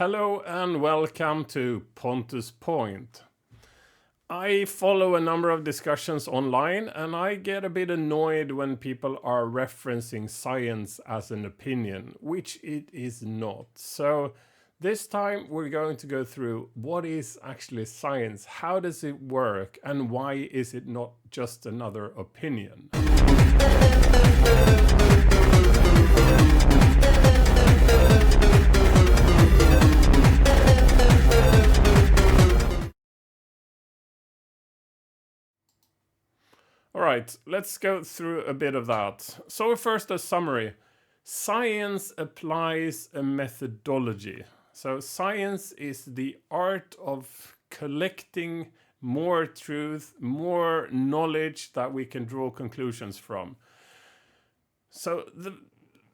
Hello and welcome to Pontus Point. I follow a number of discussions online and I get a bit annoyed when people are referencing science as an opinion, which it is not. So this time we're going to go through what is actually science, how does it work, and why is it not just another opinion? All right, let's go through a bit of that. So first, a summary. Science applies a methodology. So science is the art of collecting more truth, more knowledge that we can draw conclusions from. So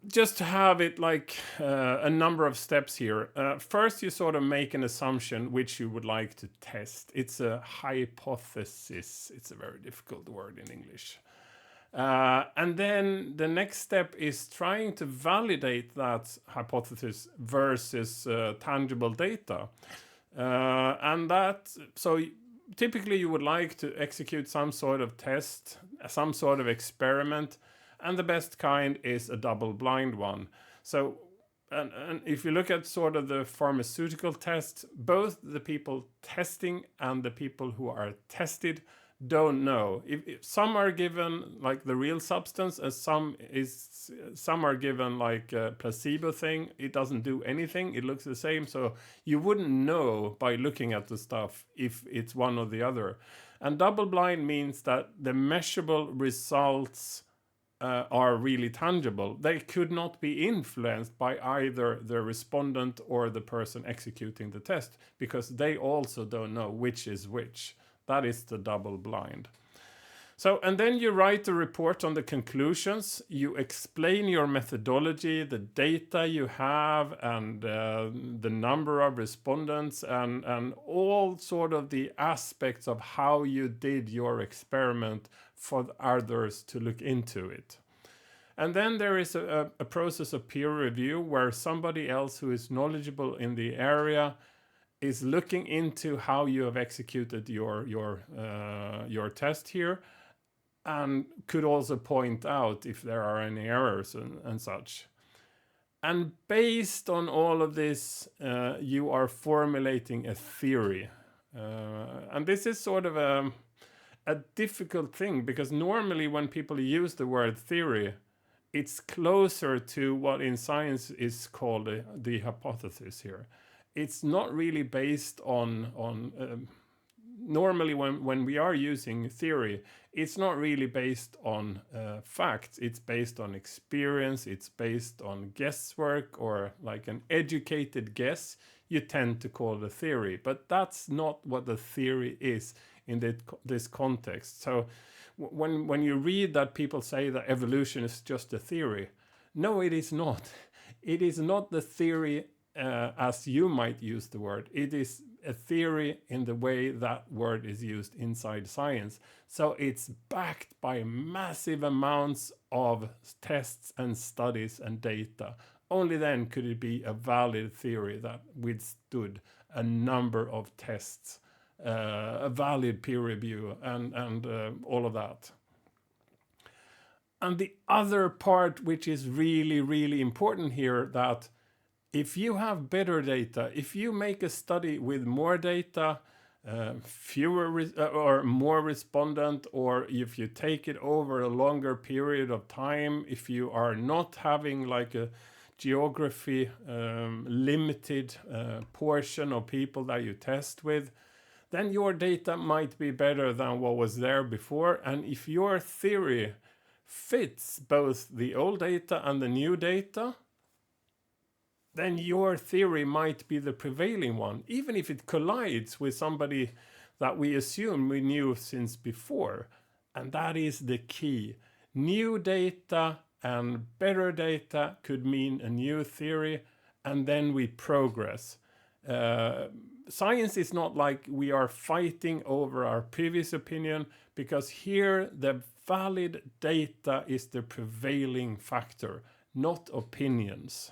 just to have it like a number of steps here. First, you sort of make an assumption which you would like to test. It's a hypothesis. It's a very difficult word in English. And then the next step is trying to validate that hypothesis versus tangible data. So typically you would like to execute some sort of test, some sort of experiment, and the best kind is a double-blind one. So, and if you look at sort of the pharmaceutical test, both the people testing and the people who are tested don't know. If some are given like the real substance, and some are given like a placebo thing. It doesn't do anything. It looks the same. So you wouldn't know by looking at the stuff if it's one or the other. And double-blind means that the measurable results are really tangible. They could not be influenced by either the respondent or the person executing the test because they also don't know which is which. That is the double blind. So, and then you write a report on the conclusions. You explain your methodology, the data you have, and the number of respondents, and all sort of the aspects of how you did your experiment for others to look into it. And then there is a process of peer review where somebody else who is knowledgeable in the area is looking into how you have executed your test here, and could also point out if there are any errors and such. And based on all of this, you are formulating a theory. And this is sort of a difficult thing because normally when people use the word theory, it's closer to what in science is called the hypothesis here. It's not really based on normally when we are using theory, it's not really based on facts. It's based on experience. It's based on guesswork or like an educated guess. You tend to call it a theory, but that's not what the theory is in this context. So when you read that people say that evolution is just a theory, no, it is not. It is not the theory as you might use the word. It is a theory in the way that word is used inside science. So it's backed by massive amounts of tests and studies and data. Only then could it be a valid theory that withstood a number of tests, a valid peer review, and all of that. And the other part, which is really, really important here, that if you have better data, if you make a study with more data, fewer or more respondent, or if you take it over a longer period of time, if you are not having like a geography limited portion of people that you test with, then your data might be better than what was there before. And if your theory fits both the old data and the new data, then your theory might be the prevailing one, even if it collides with somebody that we assume we knew since before. And that is the key. New data and better data could mean a new theory, and then we progress. Science is not like we are fighting over our previous opinion, because here the valid data is the prevailing factor, not opinions.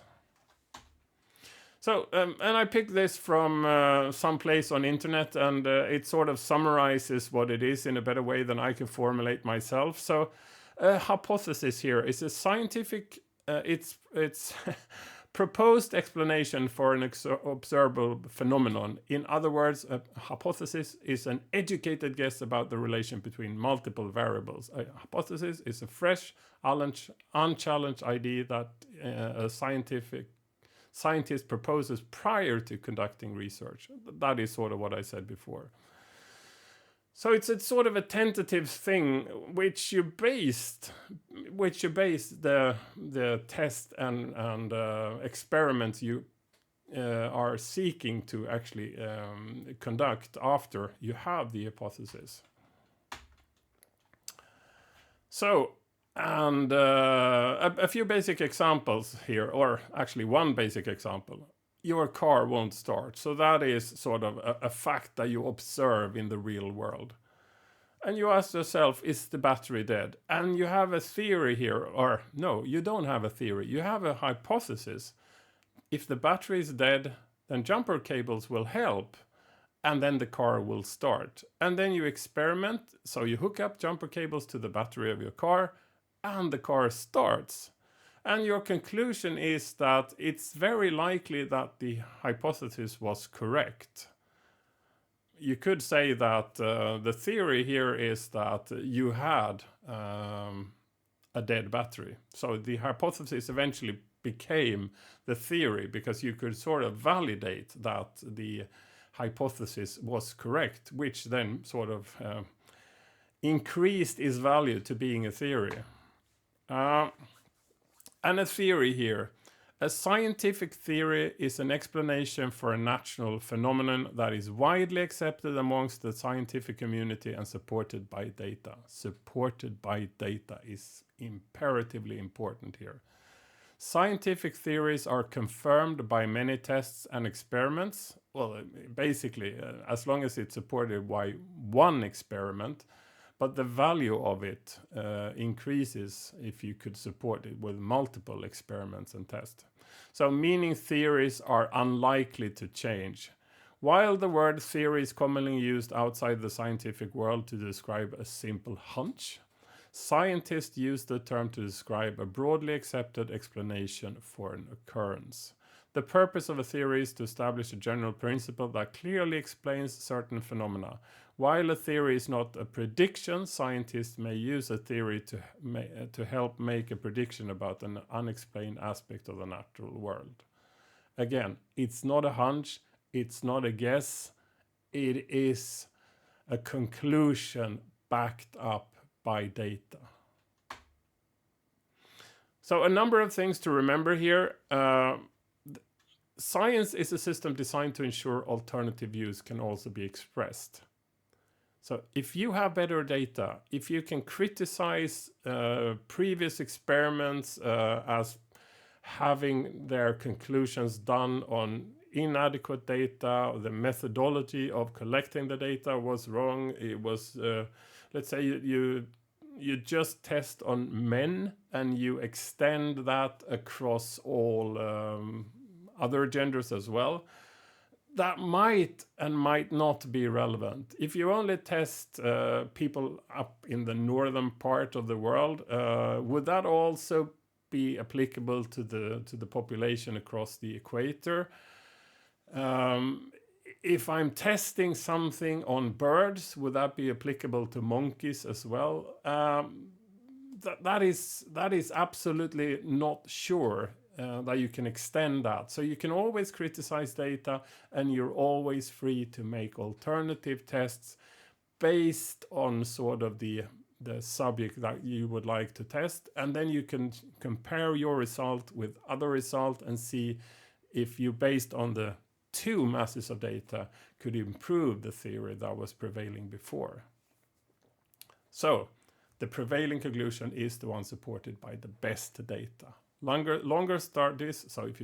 So, and I picked this from some place on internet, and it sort of summarizes what it is in a better way than I can formulate myself. So, a hypothesis here is a scientific, it's proposed explanation for an observable phenomenon. In other words, a hypothesis is an educated guess about the relation between multiple variables. A hypothesis is a fresh, unchallenged idea that a scientist proposes prior to conducting research. That is sort of what I said before. So it's a sort of a tentative thing which you base the test and experiments you are seeking to actually conduct after you have the hypothesis. So, and a few basic examples here, or actually one basic example. Your car won't start. So that is sort of a fact that you observe in the real world. And you ask yourself, is the battery dead? And you have a theory here, or no, you don't have a theory. You have a hypothesis. If the battery is dead, then jumper cables will help, and then the car will start. And then you experiment. So you hook up jumper cables to the battery of your car, and the car starts. And your conclusion is that it's very likely that the hypothesis was correct. You could say that the theory here is that you had a dead battery. So the hypothesis eventually became the theory because you could sort of validate that the hypothesis was correct, which then sort of increased its value to being a theory. And a theory here. A scientific theory is an explanation for a natural phenomenon that is widely accepted amongst the scientific community and supported by data. Supported by data is imperatively important here. Scientific theories are confirmed by many tests and experiments. Well, basically, as long as it's supported by one experiment, but the value of it increases if you could support it with multiple experiments and tests. So meaning theories are unlikely to change. While the word theory is commonly used outside the scientific world to describe a simple hunch, scientists use the term to describe a broadly accepted explanation for an occurrence. The purpose of a theory is to establish a general principle that clearly explains certain phenomena. While a theory is not a prediction, scientists may use a theory to help make a prediction about an unexplained aspect of the natural world. Again, it's not a hunch, it's not a guess, it is a conclusion backed up by data. So a number of things to remember here. Science is a system designed to ensure alternative views can also be expressed. So if you have better data, if you can criticize previous experiments as having their conclusions done on inadequate data, or the methodology of collecting the data was wrong, it was, let's say you just test on men and you extend that across all other genders as well, that might and might not be relevant. If you only test people up in the northern part of the world, would that also be applicable to the population across the equator? If I'm testing something on birds, would that be applicable to monkeys as well? That is absolutely not sure. That you can extend that. So you can always criticize data and you're always free to make alternative tests based on sort of the subject that you would like to test. And then you can compare your result with other result and see if you, based on the two masses of data, could improve the theory that was prevailing before. So the prevailing conclusion is the one supported by the best data. longer studies. So if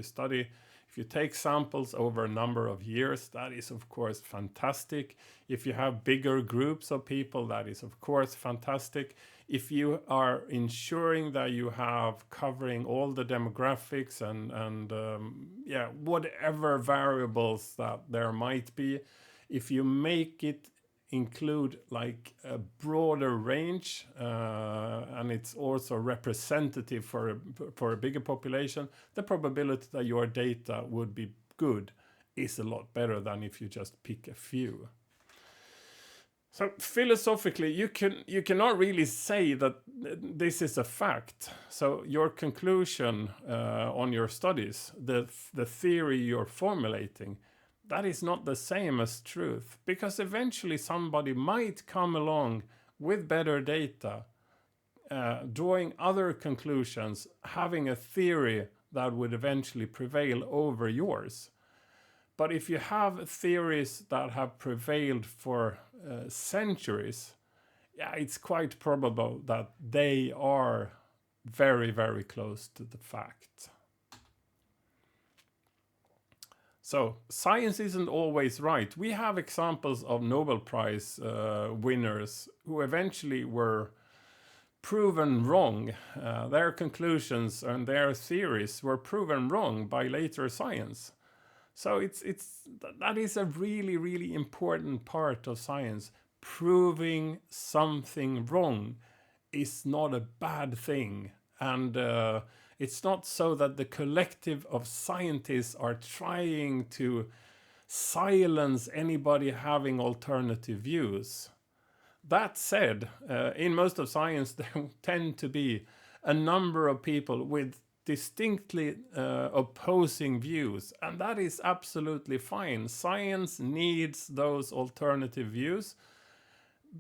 you take samples over a number of years, that is of course fantastic. If you have bigger groups of people, that is of course fantastic. If you are ensuring that you have covering all the demographics and whatever variables that there might be, if you make it include like a broader range and it's also representative for a bigger population, the probability that your data would be good is a lot better than if you just pick a few. So philosophically, you cannot really say that this is a fact. So your conclusion on your studies, the theory you're formulating, that is not the same as truth, because eventually somebody might come along with better data, drawing other conclusions, having a theory that would eventually prevail over yours. But if you have theories that have prevailed for centuries, it's quite probable that they are very, very close to the fact. So science isn't always right. We have examples of Nobel Prize winners who eventually were proven wrong. Their conclusions and their theories were proven wrong by later science. So that is a really, really important part of science. Proving something wrong is not a bad thing. And it's not so that the collective of scientists are trying to silence anybody having alternative views. That said, in most of science, there tend to be a number of people with distinctly opposing views, and that is absolutely fine. Science needs those alternative views,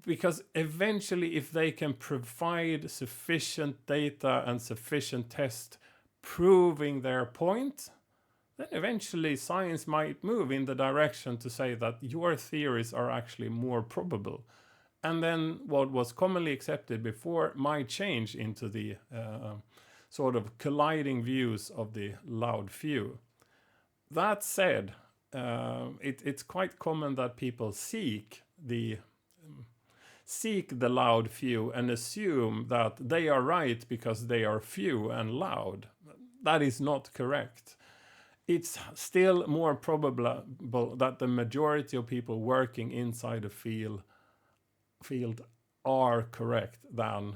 because eventually if they can provide sufficient data and sufficient tests proving their point, then eventually science might move in the direction to say that your theories are actually more probable. And then what was commonly accepted before might change into the sort of colliding views of the loud few. That said, it's quite common that people seek the loud few and assume that they are right because they are few and loud. That is not correct. It's still more probable that the majority of people working inside a field are correct than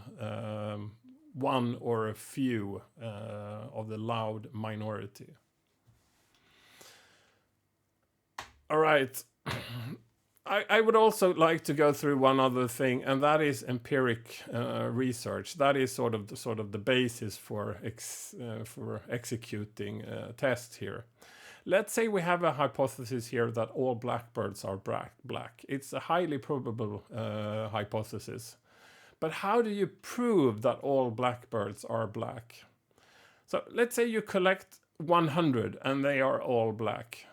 one or a few of the loud minority. All right. I would also like to go through one other thing, and that is empiric research. That is sort of the basis for executing tests here. Let's say we have a hypothesis here that all blackbirds are black. It's a highly probable hypothesis. But how do you prove that all blackbirds are black? So let's say you collect 100 and they are all black.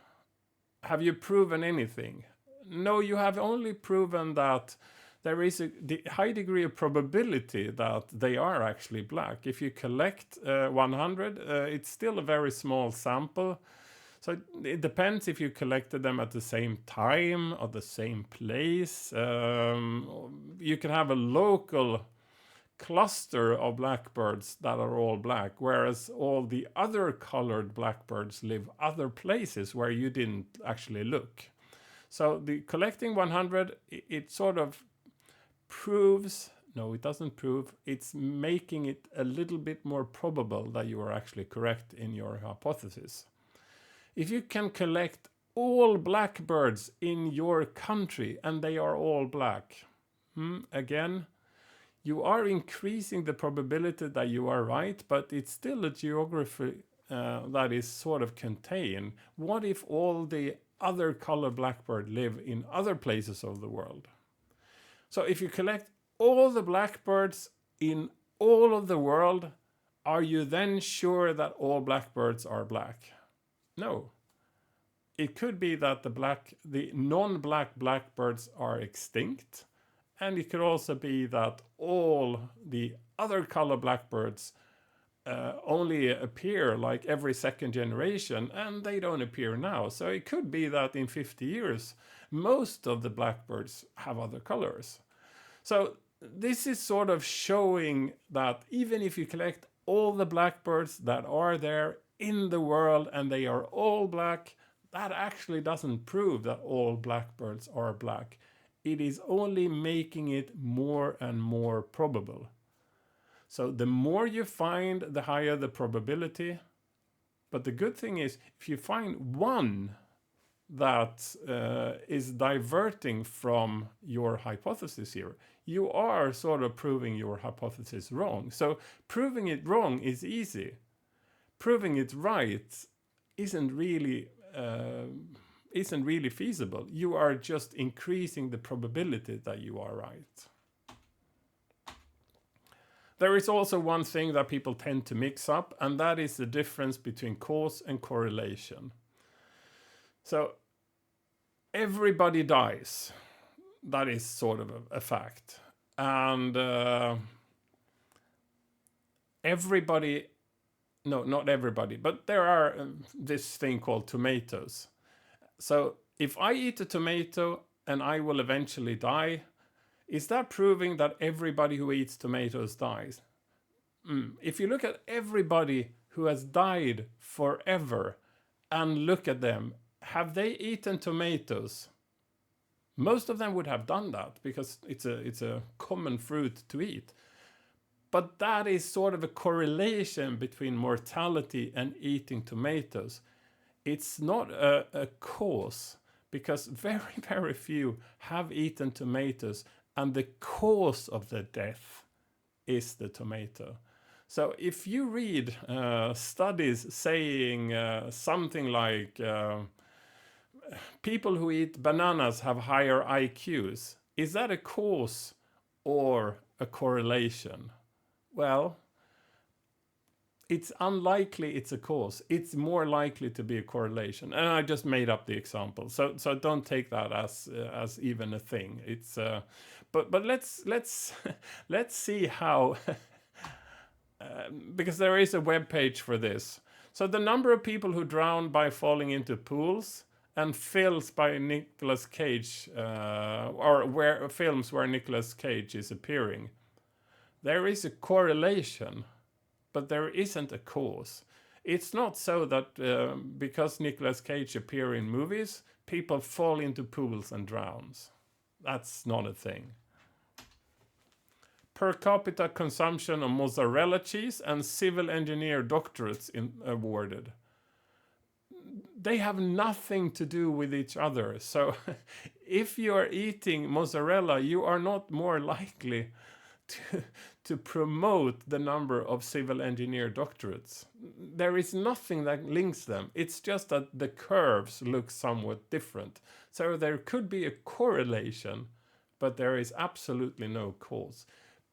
Have you proven anything? No, you have only proven that there is a high degree of probability that they are actually black. If you collect 100, it's still a very small sample. So it depends if you collected them at the same time or the same place. You can have a local cluster of blackbirds that are all black, whereas all the other colored blackbirds live other places where you didn't actually look. So the collecting 100, it sort of proves, no, it doesn't prove, it's making it a little bit more probable that you are actually correct in your hypothesis. If you can collect all blackbirds in your country and they are all black, again, you are increasing the probability that you are right, but it's still a geography that is sort of contained. What if all the other color blackbird live in other places of the world? So if you collect all the blackbirds in all of the world, are you then sure that all blackbirds are black? No. It could be that the non-black blackbirds are extinct, and it could also be that all the other color blackbirds only appear like every second generation, and they don't appear now. So it could be that in 50 years, most of the blackbirds have other colors. So this is sort of showing that even if you collect all the blackbirds that are there in the world and they are all black, that actually doesn't prove that all blackbirds are black. It is only making it more and more probable. So the more you find, the higher the probability. But the good thing is, if you find one that is diverting from your hypothesis here, you are sort of proving your hypothesis wrong. So proving it wrong is easy. Proving it right isn't really feasible. You are just increasing the probability that you are right. There is also one thing that people tend to mix up, and that is the difference between cause and correlation. So everybody dies. That is sort of a fact. And everybody, no, not everybody, but there are this thing called tomatoes. So if I eat a tomato and I will eventually die, is that proving that everybody who eats tomatoes dies? If you look at everybody who has died forever and look at them, have they eaten tomatoes? Most of them would have done that because it's a common fruit to eat. But that is sort of a correlation between mortality and eating tomatoes. It's not a cause, because very, very few have eaten tomatoes, and the cause of the death is the tomato. So if you read studies saying something like people who eat bananas have higher IQs, is that a cause or a correlation? Well, it's unlikely it's a cause. It's more likely to be a correlation. And I just made up the example, so don't take that as even a thing. It's but let's let's see how because there is a web page for this. So the number of people who drown by falling into pools and films by Nicolas Cage, or where films where Nicolas Cage is appearing. There is a correlation, but there isn't a cause. It's not so that because Nicolas Cage appears in movies, people fall into pools and drowns. That's not a thing. Per capita consumption of mozzarella cheese and civil engineer doctorates awarded. They have nothing to do with each other. So if you are eating mozzarella, you are not more likely to promote the number of civil engineer doctorates. There is nothing that links them. It's just that the curves look somewhat different. So there could be a correlation, but there is absolutely no cause.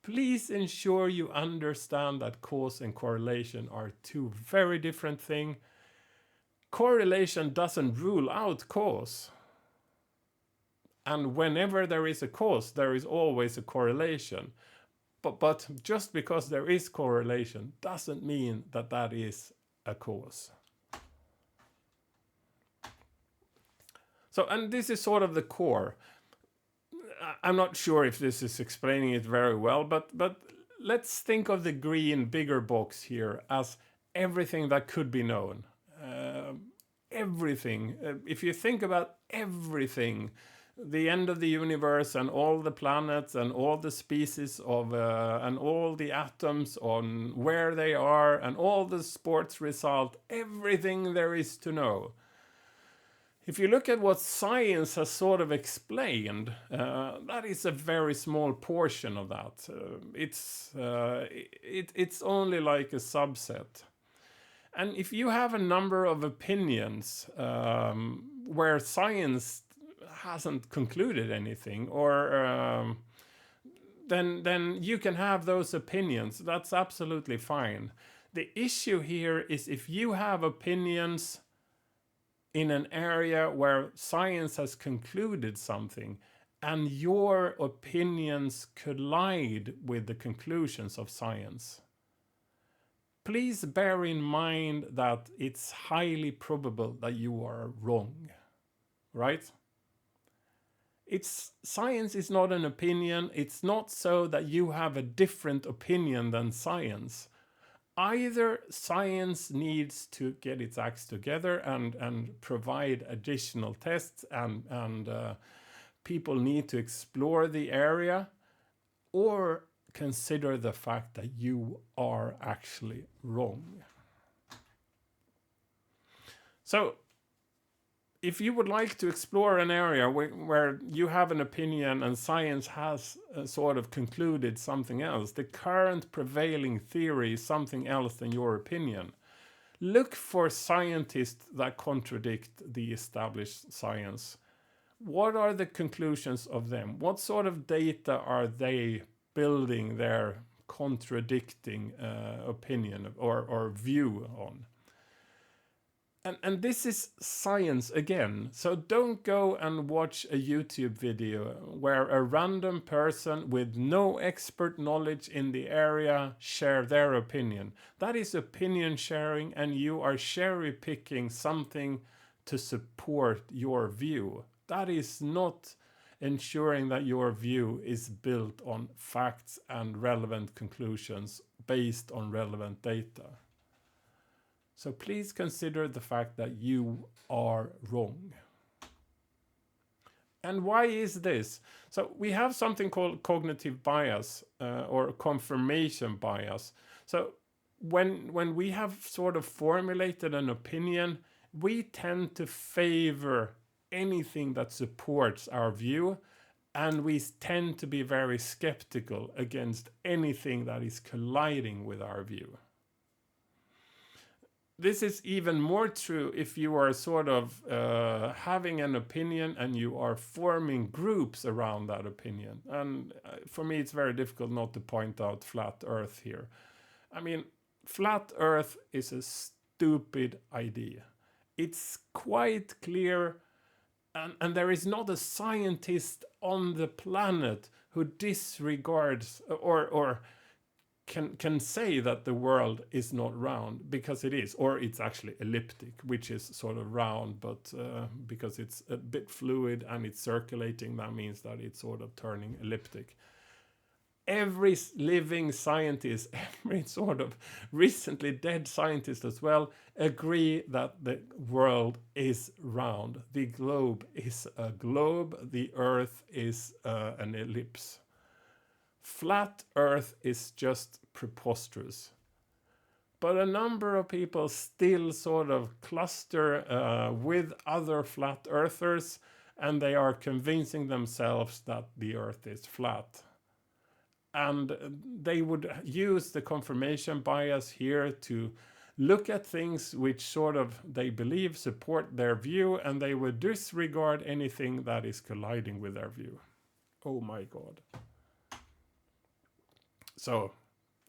Please ensure you understand that cause and correlation are two very different things. Correlation doesn't rule out cause. And whenever there is a cause, there is always a correlation. But just because there is correlation doesn't mean that that is a cause. So, and this is sort of the core. I'm not sure if this is explaining it very well, but let's think of the green bigger box here as everything that could be known. Everything. If you think about everything, the end of the universe and all the planets and all the species of and all the atoms on where they are and all the sports result, everything there is to know. If you look at what science has sort of explained, that is a very small portion of that. It's only like a subset. And if you have a number of opinions where science hasn't concluded anything, or then you can have those opinions. That's absolutely fine. The issue here is if you have opinions in an area where science has concluded something and your opinions collide with the conclusions of science. please bear in mind that it's highly probable that you are wrong, right? Science is not an opinion. It's not so that you have a different opinion than science. Either science needs to get its acts together and provide additional tests, and people need to explore the area, or consider the fact that you are actually wrong. So, if you would like to explore an area where you have an opinion and science has sort of concluded something else, the current prevailing theory is something else than your opinion, look for scientists that contradict the established science. What are the conclusions of them? What sort of data are they building their contradicting opinion or view on? And this is science again. So don't go and watch a YouTube video where a random person with no expert knowledge in the area share their opinion. That is opinion sharing, and you are cherry picking something to support your view. That is not ensuring that your view is built on facts and relevant conclusions based on relevant data. So please consider the fact that you are wrong. And why is this? So we have something called cognitive bias or confirmation bias. So when we have sort of formulated an opinion, we tend to favor anything that supports our view, and we tend to be very skeptical against anything that is colliding with our view. This is even more true if you are sort of having an opinion and you are forming groups around that opinion. And for me, it's very difficult not to point out flat Earth here. I mean, flat Earth is a stupid idea. It's quite clear, and there is not a scientist on the planet who disregards or can say that the world is not round, because it is, or it's actually elliptic, which is sort of round, but because it's a bit fluid and it's circulating, that means that it's sort of turning elliptic. Every living scientist, every sort of recently dead scientist as well, agree that the world is round. The globe is a globe, the Earth is an ellipse. Flat Earth is just preposterous. But a number of people still sort of cluster with other flat earthers, and they are convincing themselves that the Earth is flat. And they would use the confirmation bias here to look at things which sort of they believe support their view, and they would disregard anything that is colliding with their view. Oh my God. So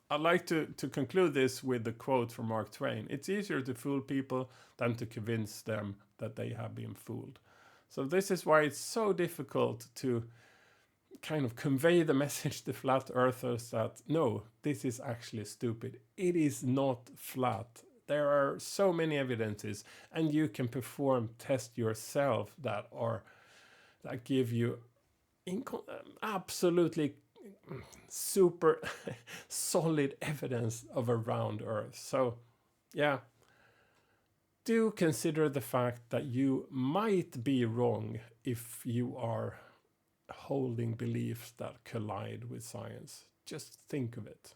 I'd like to conclude this with the quote from Mark Twain. It's easier to fool people than to convince them that they have been fooled. So this is why it's so difficult to kind of convey the message to flat earthers that no, this is actually stupid. It is not flat. There are so many evidences, and you can perform tests yourself that give you absolutely super solid evidence of a round Earth. So yeah, do consider the fact that you might be wrong if you are holding beliefs that collide with science. Just think of it.